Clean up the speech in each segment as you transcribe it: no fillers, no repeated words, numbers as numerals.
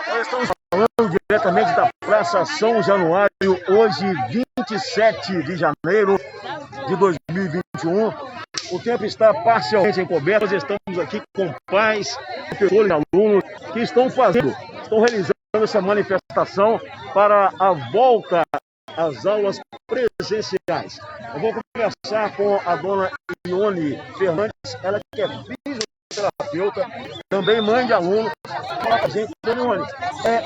Nós estamos falando diretamente da Praça São Januário, hoje 27 de janeiro de 2021. O tempo está parcialmente encoberto, nós estamos aqui com pais, professores e alunos que estão realizando essa manifestação para a volta às aulas presenciais. Eu vou conversar com a dona Ione Fernandes, ela que é fisioterapeuta, também mãe de aluno. Fala a gente, dona Ione,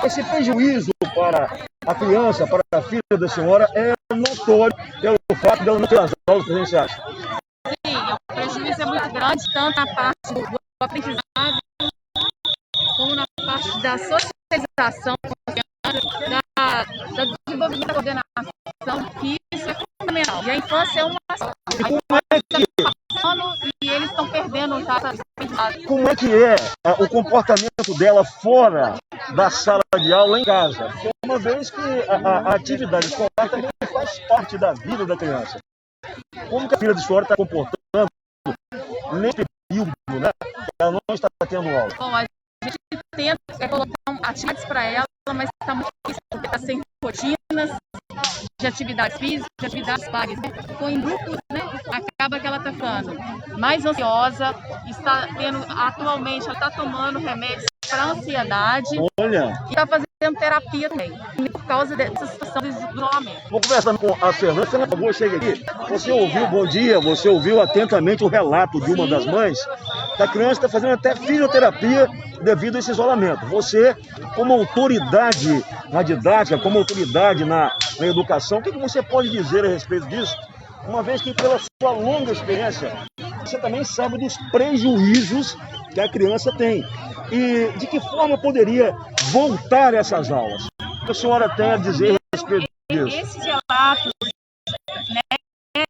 esse prejuízo para a criança, para a filha da senhora, é notório pelo fato de ela não ter as aulas presenciais. Sim, o prejuízo é muito grande, tanto na parte do aprendizado, como na parte da socialização, do desenvolvimento da coordenação, que isso é fundamental. E a infância é uma ação. E eles estão perdendo já essa aprendizagem. Como é que é o comportamento dela fora da sala de aula em casa? Uma vez que a atividade escolar também faz parte da vida da criança. Como que a filha da senhora está comportando nesse período, né? Ela não está tendo aula. Bom, a gente tenta colocar atividades para ela, mas está muito difícil, porque está sem rotinas de atividades físicas, de atividades pagas, né? Ficou em grupos, né? Acaba que ela está ficando mais ansiosa, está tendo, atualmente, ela está tomando remédios para ansiedade. Olha. E está fazendo terapia também, por causa dessa situação de isolamento. Vou conversar com a Fernanda. Fernanda, por favor, chega aqui. Você ouviu, bom dia, você ouviu atentamente o relato de uma das mães da criança está fazendo até fisioterapia devido a esse isolamento. Você, como autoridade na didática, como autoridade na educação, o que você pode dizer a respeito disso? Uma vez que, pela sua longa experiência, você também sabe dos prejuízos que a criança tem. E de que forma poderia voltar essas aulas? O que a senhora tem a dizer a respeito disso? Esses relatos, né,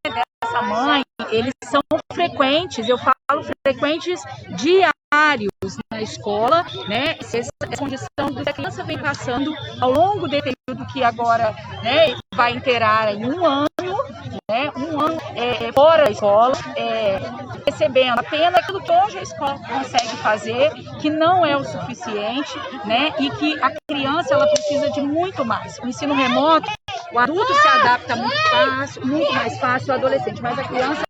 dessa mãe, eles são frequentes, eu falo frequentes diários na escola, né? Essa condição que a criança vem passando ao longo do período que agora, né, vai inteirar em um ano, né? Fora da escola, recebendo apenas aquilo que hoje a escola consegue fazer, que não é o suficiente, né? E que a criança ela precisa de muito mais. O ensino remoto, o adulto se adapta muito mais fácil ao adolescente, mas a criança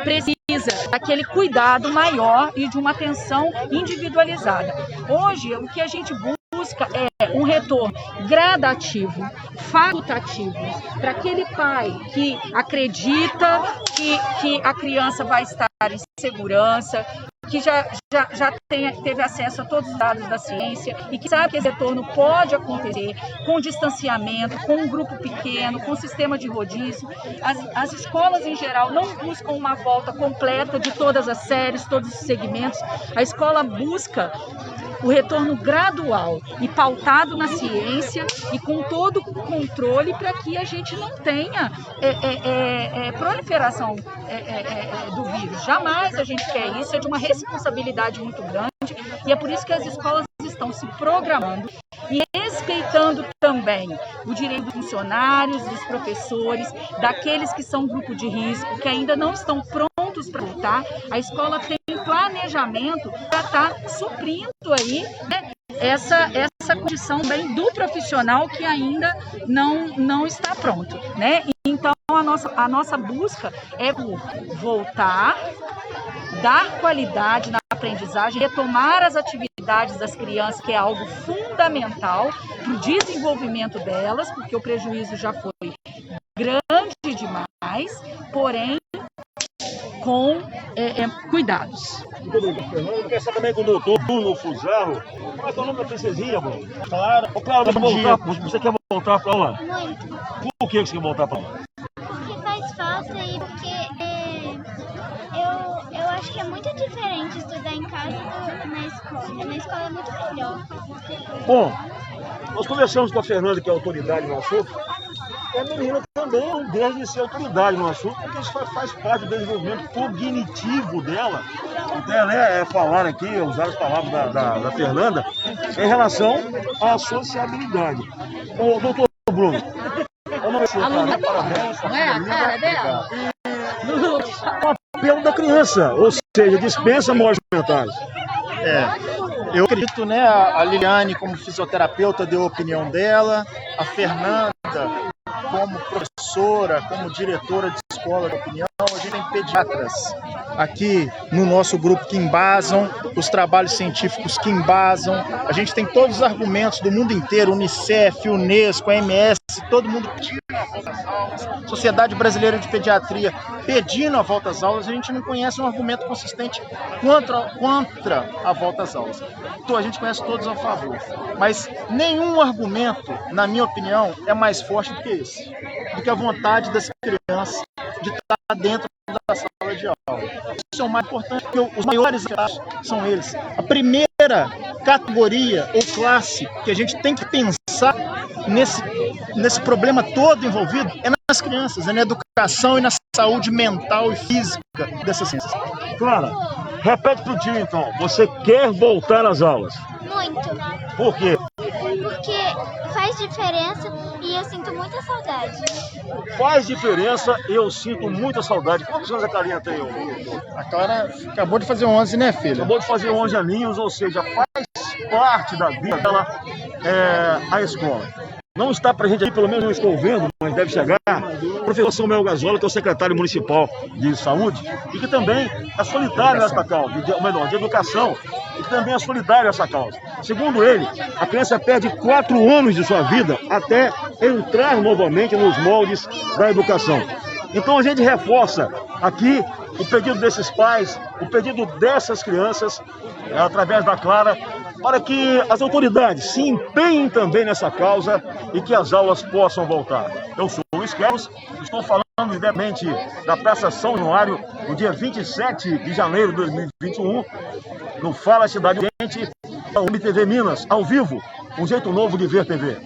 precisa daquele cuidado maior e de uma atenção individualizada. Hoje, o que a gente busca é um retorno gradativo, facultativo, para aquele pai que acredita que a criança vai estar em segurança, que já teve acesso a todos os dados da ciência e que sabe que esse retorno pode acontecer com distanciamento, com um grupo pequeno, com sistema de rodízio. As escolas, em geral, não buscam uma volta completa de todas as séries, todos os segmentos. A escola busca o retorno gradual e pautado na ciência e com todo o controle para que a gente não tenha proliferação do vírus. Jamais a gente quer isso, é de uma responsabilidade muito grande e é por isso que as escolas estão se programando e respeitando também o direito dos funcionários, dos professores, daqueles que são grupo de risco, que ainda não estão prontos para voltar. A escola tem planejamento para estar suprindo aí, né, essa condição bem do profissional que ainda não está pronto, né? Então a nossa busca é por voltar, dar qualidade na aprendizagem, retomar as atividades das crianças, que é algo fundamental para o desenvolvimento delas, porque o prejuízo já foi grande demais, porém com cuidados. Eu quero saber também com o doutor Bruno Fusaro. Como é que é o nome da princesinha, Bruno? Claro. Você quer voltar para aula? Muito. Por que você quer voltar para aula? Porque faz falta e porque eu acho que é muito diferente estudar em casa do na escola. Na escola é muito melhor. Bom, nós conversamos com a Fernanda, que é autoridade no assunto. A menina também não deixa de ser autoridade no assunto, porque isso faz parte do desenvolvimento cognitivo dela. Até, né, falar aqui, usar as palavras da Fernanda, em relação à sociabilidade. Ô, doutor Bruno, parabéns. Não é a cara dela? O apelo da criança, ou seja, dispensa movimentais. Eu acredito, né, a Liliane como fisioterapeuta deu a opinião dela, a Fernanda como professora, como diretora de escola de opinião, a gente tem pediatras aqui no nosso grupo que embasam, os trabalhos científicos que embasam, a gente tem todos os argumentos do mundo inteiro, Unicef, Unesco, a MS, todo mundo pedindo a volta às aulas, Sociedade Brasileira de Pediatria pedindo a volta às aulas, a gente não conhece um argumento consistente contra a volta às aulas. Então a gente conhece todos a favor, mas nenhum argumento, na minha opinião, é mais forte do que esse, do que a vontade das crianças de estar dentro da sala de aula. Isso é o mais importante, porque os maiores são eles. A primeira categoria ou classe que a gente tem que pensar nesse problema todo envolvido é nas crianças, é na educação e na saúde mental e física dessas crianças. Clara, repete pro tio então, você quer voltar às aulas? Muito. Por quê? Porque faz diferença e eu sinto muita saudade. Faz diferença e eu sinto muita saudade. Quantos anos a Clarinha tem? A Clara acabou de fazer 11, né, filha? Acabou de fazer 11 aninhos, ou seja, faz parte da vida dela a escola. Não está presente aqui, pelo menos não estou vendo, mas deve chegar, o professor Samuel Gazola, que é o secretário municipal de saúde, e que também é solidário nessa causa, de educação, e que também é solidário nessa causa. Segundo ele, a criança perde 4 anos de sua vida até entrar novamente nos moldes da educação. Então a gente reforça aqui o pedido desses pais, o pedido dessas crianças, através da Clara, para que as autoridades se empenhem também nessa causa e que as aulas possam voltar. Eu sou o Luiz Carlos, estou falando diretamente da Praça São Januário, no dia 27 de janeiro de 2021, no Fala Cidade Gente, da UniTV Minas, ao vivo, um jeito novo de ver TV.